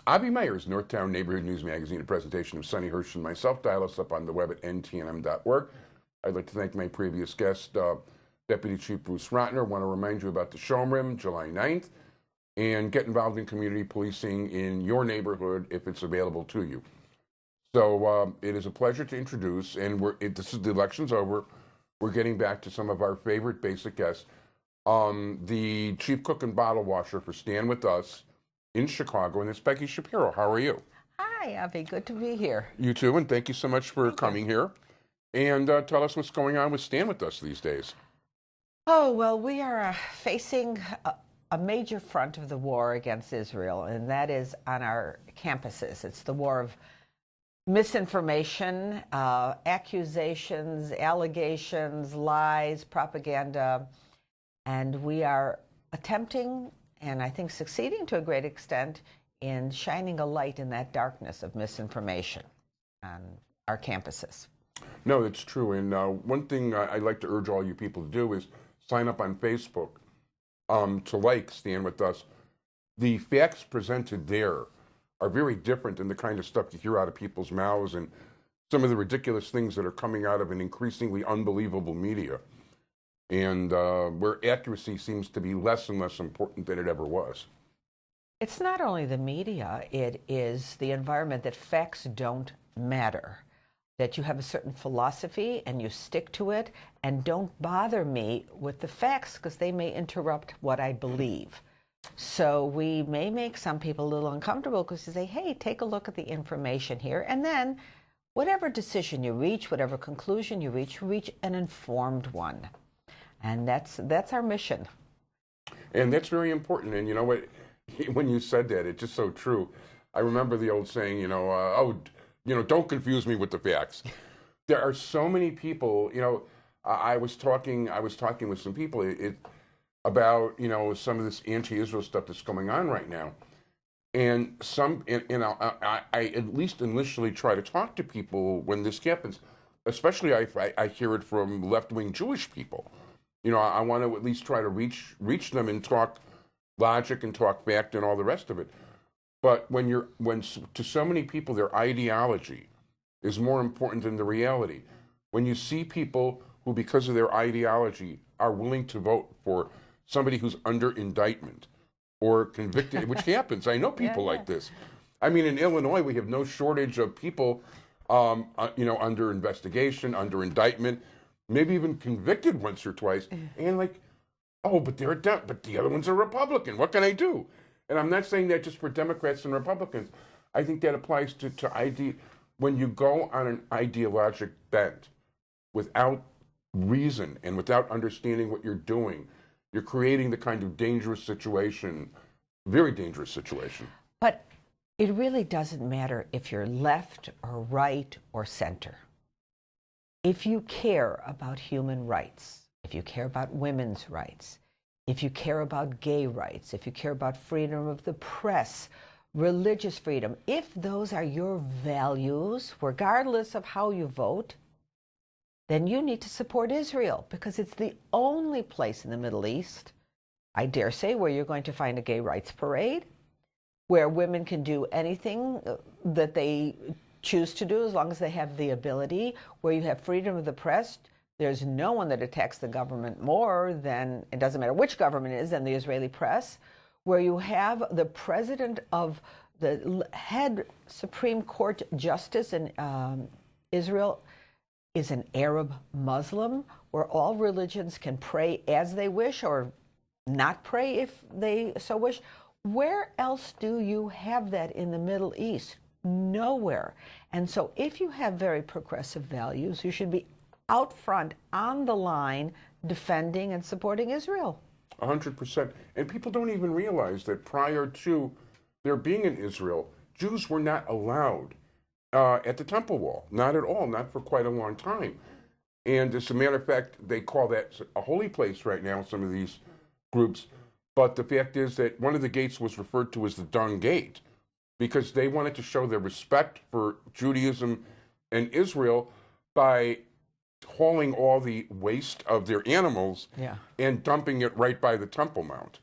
Avi Meyers, Northtown Neighborhood News Magazine, a presentation of Sonny Hirsch and myself. Dial us up on the web at ntnm.org. I'd like to thank my previous guest, Deputy Chief Bruce Rotner. I want to remind you about the Showroom, July 9th, and get involved in community policing in your neighborhood if it's available to you. So it is a pleasure to introduce, and this is the election's over. We're getting back to some of our favorite basic guests. The chief cook and bottle washer for Stand With Us in Chicago, and it's Peggy Shapiro. How are you? Hi, Avi. Good to be here. You too, and thank you so much for coming here. And tell us what's going on with Stand With Us these days. Oh, well, we are facing a major front of the war against Israel, and that is on our campuses. It's the war of misinformation, accusations, allegations, lies, propaganda, and we are attempting, and I think succeeding to a great extent, in shining a light in that darkness of misinformation on our campuses. No, it's true. And one thing I'd like to urge all you people to do is sign up on Facebook to like Stand With Us. The facts presented there are very different than the kind of stuff you hear out of people's mouths and some of the ridiculous things that are coming out of an increasingly unbelievable media. And where accuracy seems to be less and less important than it ever was. It's not only the media, it is the environment that facts don't matter. That you have a certain philosophy and you stick to it and don't bother me with the facts because they may interrupt what I believe. So we may make some people a little uncomfortable because you say, hey, take a look at the information here. And then whatever decision you reach, whatever conclusion you reach an informed one. And that's our mission. And that's very important. And you know what, when you said that, it's just so true. I remember the old saying, don't confuse me with the facts. There are so many people, I was talking with some people about, some of this anti-Israel stuff that's going on right now. And I at least initially try to talk to people when this happens, especially I hear it from left-wing Jewish people. I want to at least try to reach them and talk logic and talk fact and all the rest of it. But when to so many people, their ideology is more important than the reality. When you see people who, because of their ideology, are willing to vote for somebody who's under indictment or convicted, which happens. I know people like this. I mean, in Illinois, we have no shortage of people, under investigation, under indictment, maybe even convicted once or twice, and but the other one's a Republican. What can I do? And I'm not saying that just for Democrats and Republicans. I think that applies to when you go on an ideologic bent without reason and without understanding what you're doing, you're creating the kind of dangerous situation, very dangerous situation. But it really doesn't matter if you're left or right or center. If you care about human rights, if you care about women's rights, if you care about gay rights, if you care about freedom of the press, religious freedom, if those are your values, regardless of how you vote, then you need to support Israel because it's the only place in the Middle East, I dare say, where you're going to find a gay rights parade, where women can do anything that they choose to do as long as they have the ability, where you have freedom of the press. There's no one that attacks the government more than, it doesn't matter which government it is, than the Israeli press, where you have the president of the head Supreme Court justice in Israel is an Arab Muslim, where all religions can pray as they wish or not pray if they so wish. Where else do you have that in the Middle East? Nowhere. And so if you have very progressive values, you should be out front, on the line, defending and supporting Israel. 100%. And people don't even realize that prior to there being in Israel, Jews were not allowed at the Temple Wall. Not at all, not for quite a long time. And as a matter of fact, they call that a holy place right now, some of these groups. But the fact is that one of the gates was referred to as the Dung Gate, because they wanted to show their respect for Judaism and Israel by hauling all the waste of their animals and dumping it right by the Temple Mount.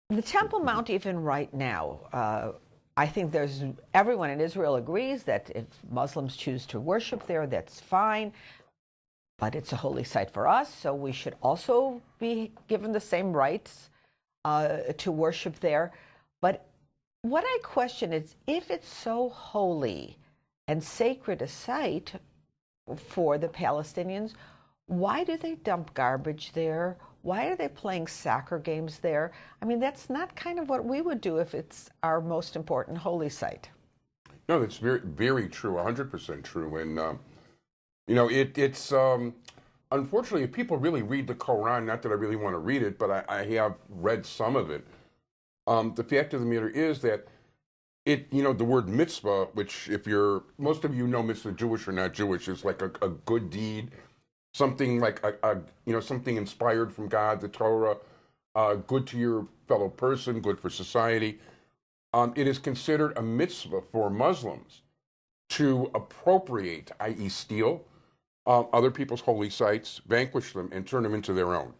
The Temple Mount, even right now, I think everyone in Israel agrees that if Muslims choose to worship there, that's fine. But it's a holy site for us, so we should also be given the same rights to worship there. But what I question is, if it's so holy and sacred a site for the Palestinians, why do they dump garbage there? Why are they playing soccer games there? I mean, that's not kind of what we would do if it's our most important holy site. No, that's very, very true, 100% true. And, it's unfortunately, if people really read the Quran, not that I really want to read it, but I have read some of it. The fact of the matter is that the word mitzvah, which most of you know mitzvah, Jewish or not Jewish, is like a good deed, something like something inspired from God, the Torah, good to your fellow person, good for society. It is considered a mitzvah for Muslims to appropriate, i.e. steal, other people's holy sites, vanquish them, and turn them into their own.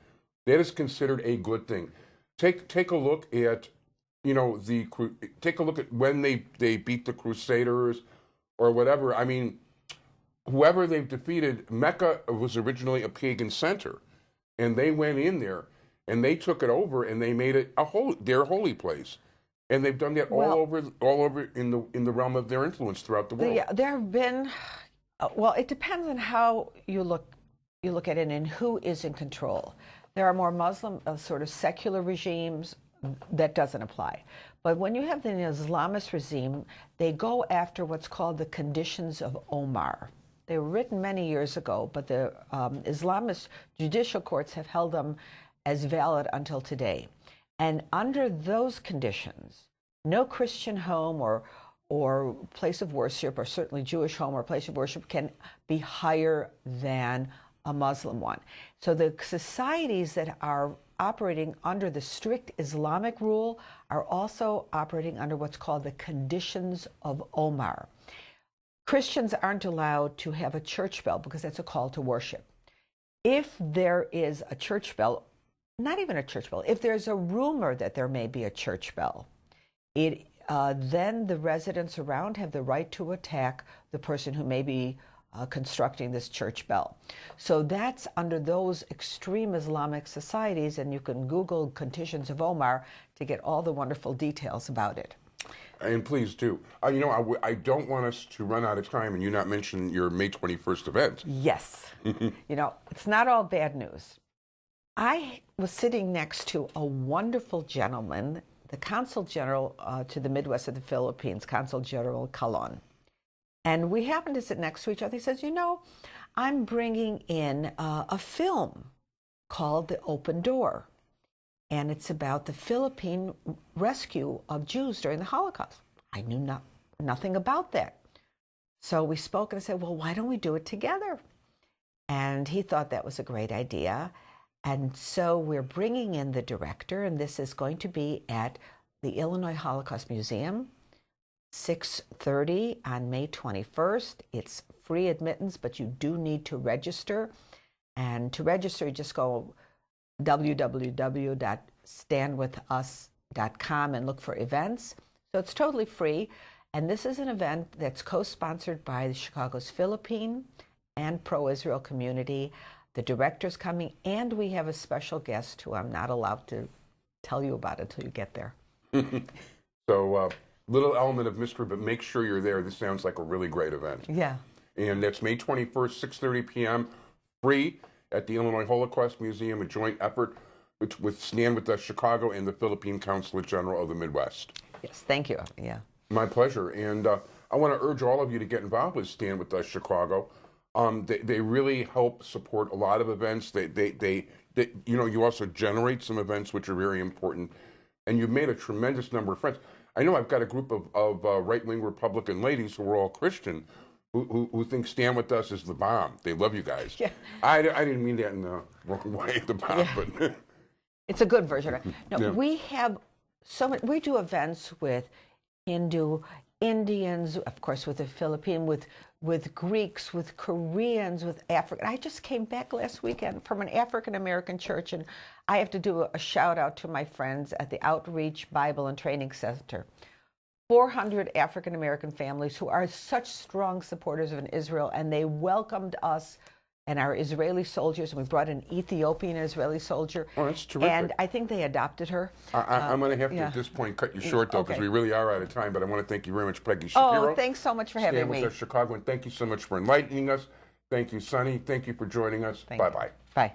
That is considered a good thing. Take a look at, take a look at when they beat the Crusaders or whatever. I mean, whoever they've defeated, Mecca was originally a pagan center, and they went in there and they took it over and they made it their holy place. And they've done that all over in the realm of their influence throughout the world. There have been, it depends on how you look at it and who is in control. There are more Muslim sort of secular regimes that doesn't apply. But when you have the Islamist regime, they go after what's called the conditions of Omar. They were written many years ago, but the Islamist judicial courts have held them as valid until today. And under those conditions, no Christian home or place of worship, or certainly Jewish home or place of worship, can be higher than a Muslim one. So the societies that are operating under the strict Islamic rule are also operating under what's called the conditions of Omar. Christians aren't allowed to have a church bell because that's a call to worship. If there is a church bell, not even a church bell, if there's a rumor that there may be a church bell, then the residents around have the right to attack the person who may be constructing this church bell. So that's under those extreme Islamic societies, and you can Google conditions of Omar to get all the wonderful details about it. And please do. I don't want us to run out of time and you not mention your May 21st event. Yes. It's not all bad news. I was sitting next to a wonderful gentleman, the Consul General to the Midwest of the Philippines, Consul General Calon. And we happened to sit next to each other. He says, I'm bringing in a film called The Open Door. And it's about the Philippine rescue of Jews during the Holocaust. I knew nothing about that. So we spoke and I said, well, why don't we do it together? And he thought that was a great idea. And so we're bringing in the director, and this is going to be at the Illinois Holocaust Museum, 6:30 on May 21st. It's free admittance, but you do need to register. And to register, you just go www.standwithus.com and look for events. So it's totally free. And this is an event that's co-sponsored by the Chicago's Philippine and pro-Israel community. The director's coming, and we have a special guest who I'm not allowed to tell you about until you get there. So, little element of mystery, but make sure you're there. This sounds like a really great event. Yeah. And that's May 21st, 6:30 p.m., free at the Illinois Holocaust Museum, a joint effort with Stand With Us Chicago and the Philippine Consulate General of the Midwest. Yes, thank you. Yeah. My pleasure. And I want to urge all of you to get involved with Stand With Us Chicago. They really help support a lot of events. You also generate some events which are very important. And you've made a tremendous number of friends. I know I've got a group of right-wing Republican ladies who are all Christian who think Stand With Us is the bomb. They love you guys. Yeah. I didn't mean that in the wrong way, the bomb. Yeah. But it's a good version. No, yeah. We have we do events with Hindu, Indians, of course, with the Philippine, with Greeks, with Koreans, with African. I just came back last weekend from an African-American church, and I have to do a shout out to my friends at the Outreach Bible and Training Center. 400 African American families who are such strong supporters of Israel, and they welcomed us and our Israeli soldiers, and we brought an Ethiopian Israeli soldier. Oh, that's terrific. And I think they adopted her. I'm going to have to, yeah. at this point, cut you short, though, because Okay. we really are out of time. But I want to thank you very much, Peggy Shapiro. Oh, thanks so much for having Stand me. with us, Chicago, and thank you so much for enlightening us. Thank you, Sonny. Thank you for joining us. Bye-bye. Bye.